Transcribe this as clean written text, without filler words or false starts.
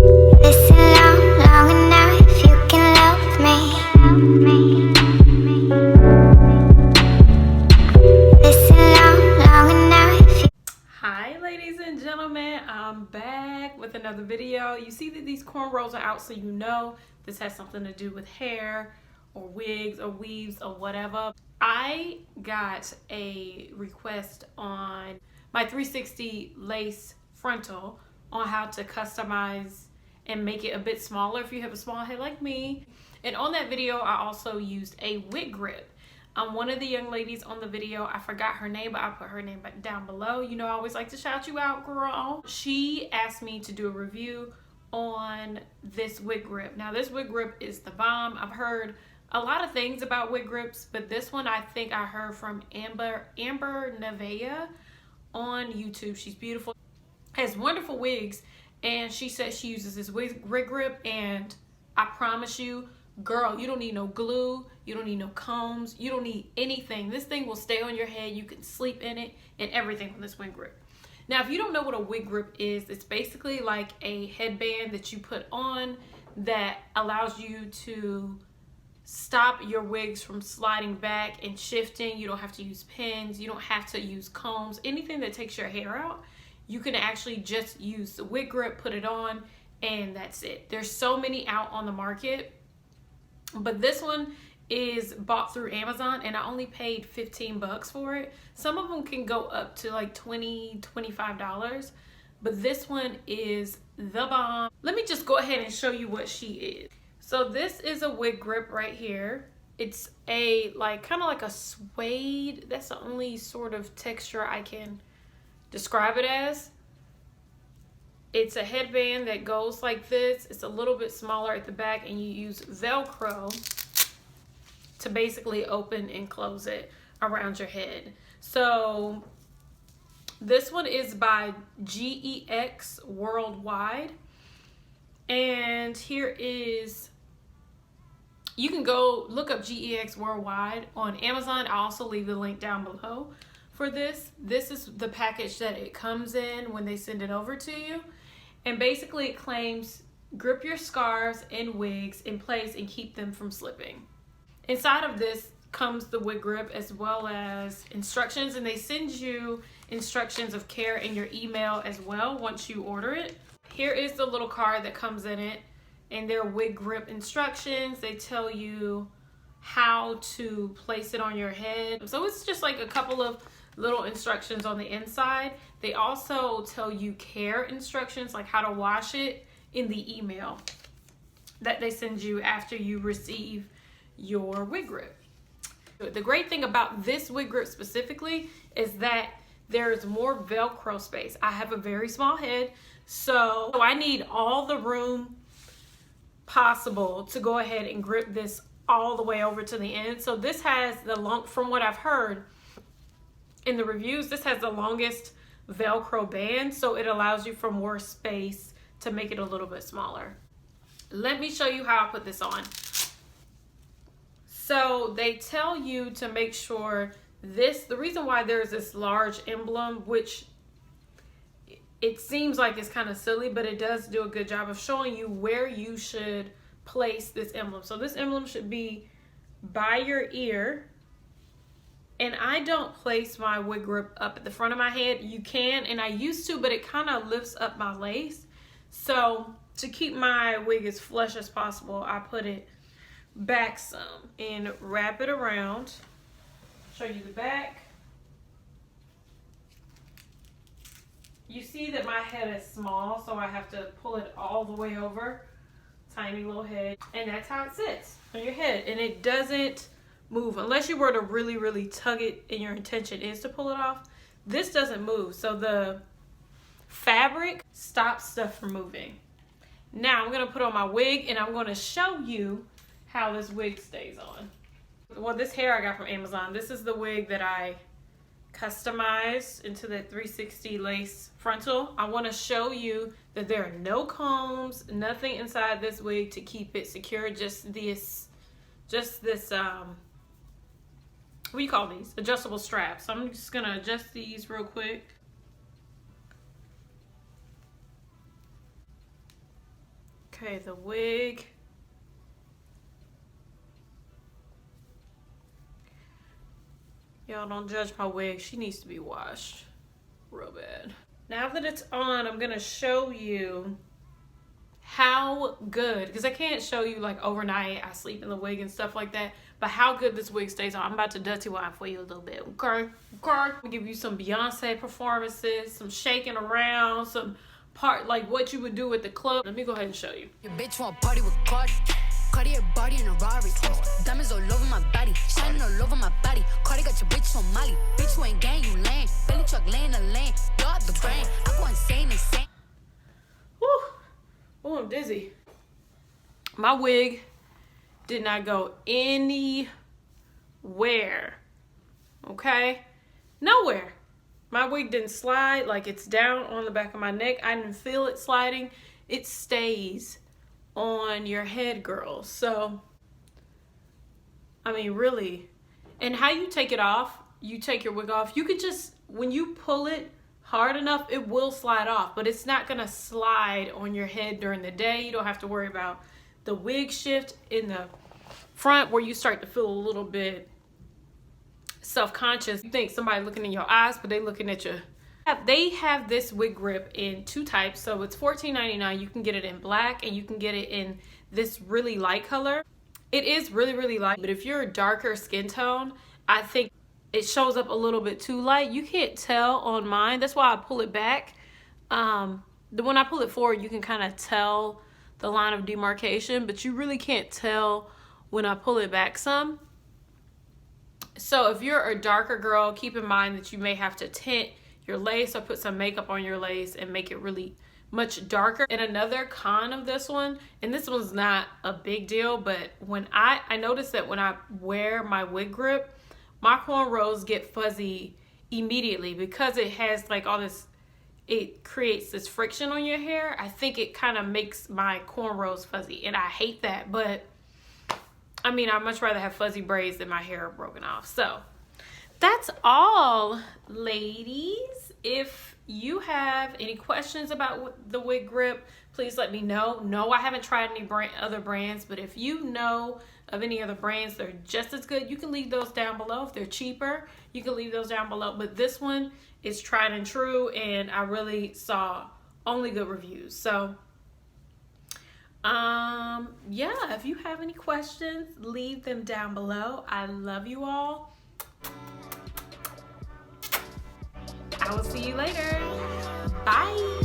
Listen long enough, you can love me. Listen long enough. Hi ladies and gentlemen, I'm back with another video. You see that these cornrows are out, so you know this has something to do with hair or wigs or weaves or whatever. I got a request on my 360 lace frontal on how to customize and make it a bit smaller if you have a small head like me. And on that video, I also used a wig grip. One of the young ladies on the video, I forgot her name, but I'll put her name down below. You know, I always like to shout you out, girl. She asked me to do a review on this wig grip. Now, this wig grip is the bomb. I've heard a lot of things about wig grips, but this one I think I heard from Amber Nevea on YouTube. She's beautiful, has wonderful wigs, and she says she uses this wig grip, and I promise you, girl, you don't need no glue, you don't need no combs, you don't need anything. This thing will stay on your head. You can sleep in it and everything on this wig grip. Now, if you don't know what a wig grip is, it's basically like a headband that you put on that allows you to stop your wigs from sliding back and shifting. You don't have to use pins, you don't have to use combs, anything that takes your hair out. You can actually just use the wig grip, put it on, and that's it. There's so many out on the market, but this one is bought through Amazon, and I only paid 15 bucks for it. Some of them can go up to like $20, $25, but this one is the bomb. Let me just go ahead and show you what she is. So this is a wig grip right here. It's a kind of like a suede. That's the only sort of texture I can describe it as. It's a headband that goes like this. It's a little bit smaller at the back, and you use Velcro to basically open and close it around your head. So this one is by GEX Worldwide, and here is, you can go look up GEX Worldwide on Amazon. I'll also leave the link down below for this. This is the package that it comes in when they send it over to you. And basically it claims grip your scarves and wigs in place and keep them from slipping. Inside of this comes the wig grip as well as instructions, and they send you instructions of care in your email as well once you order it. Here is the little card that comes in it, and their wig grip instructions. They tell you how to place it on your head. So it's just like a couple of little instructions on the inside. They also tell you care instructions, like how to wash it, in the email that they send you after you receive your wig grip. The great thing about this wig grip specifically is that there's more Velcro space. I have a very small head, so I need all the room possible to go ahead and grip this all the way over to the end. So this has from what I've heard in the reviews, this has the longest Velcro band, so it allows you for more space to make it a little bit smaller. Let me show you how I put this on. So they tell you to make sure the reason why there's this large emblem, which it seems like it's kind of silly, but it does do a good job of showing you where you should place this emblem. So this emblem should be by your ear. And I don't place my wig grip up at the front of my head. You can, and I used to, but it kind of lifts up my lace. So to keep my wig as flush as possible, I put it back some and wrap it around. Show you the back. You see that my head is small, so I have to pull it all the way over. Tiny little head. And that's how it sits on your head. And it doesn't move unless you were to really tug it and your intention is to pull it off. This doesn't move, so the fabric stops stuff from moving. Now I'm gonna put on my wig, and I'm gonna show you how this wig stays on. Well, this hair I got from Amazon. This is the wig that I customized into the 360 lace frontal. I want to show you that there are no combs, nothing inside this wig to keep it secure. Just this what do you call these? Adjustable straps. So I'm just gonna adjust these real quick. Okay, the wig. Y'all don't judge my wig. She needs to be washed real bad. Now that it's on, I'm gonna show you how good, because I can't show you like overnight, I sleep in the wig and stuff like that, but how good this wig stays on. I'm about to dirty wine for you a little bit, okay? I'll give you some Beyonce performances, some shaking around, some part like what you would do at the club. Let me go ahead and show you. Your bitch want party with Cardi. Cartier body in a Rari. Diamonds all over my body, shining all over my body. Cardi got your bitch on Molly. Bitch, you ain't gang, you lame. Belly truck laying the lane. Y'all the brain. I go insane. Woo. Oh, I'm dizzy. My wig did not go anywhere. Okay? Nowhere. My wig didn't slide, like it's down on the back of my neck. I didn't feel it sliding. It stays on your head, girl. So, I mean, really. And how you take it off, you take your wig off, you could just, when you pull it hard enough, it will slide off, but it's not gonna slide on your head during the day. You don't have to worry about the wig shift in the front where you start to feel a little bit self-conscious. You think somebody looking in your eyes, but they looking at you. They have this wig grip in 2 types, so it's $14.99. You can get it in black and you can get it in this really light color. It is really, really light, but if you're a darker skin tone, I think it shows up a little bit too light. You can't tell on mine. That's why I pull it back. When I pull it forward, you can kind of tell the line of demarcation, but you really can't tell when I pull it back some. So if you're a darker girl, keep in mind that you may have to tint your lace or put some makeup on your lace and make it really much darker. And another con of this one, and this one's not a big deal, but when I noticed that when I wear my wig grip, my cornrows get fuzzy immediately because it has like all this, it creates this friction on your hair. I think it kind of makes my cornrows fuzzy, and I hate that, but I mean, I'd much rather have fuzzy braids than my hair broken off. So that's all, ladies. If you have any questions about the wig grip, please let me know. No, I haven't tried any other brands, but if you know of any other brands that are just as good, you can leave those down below. If they're cheaper, you can leave those down below. But this one is tried and true, and I really saw only good reviews. So yeah, if you have any questions, leave them down below. I love you all. I will see you later. Bye.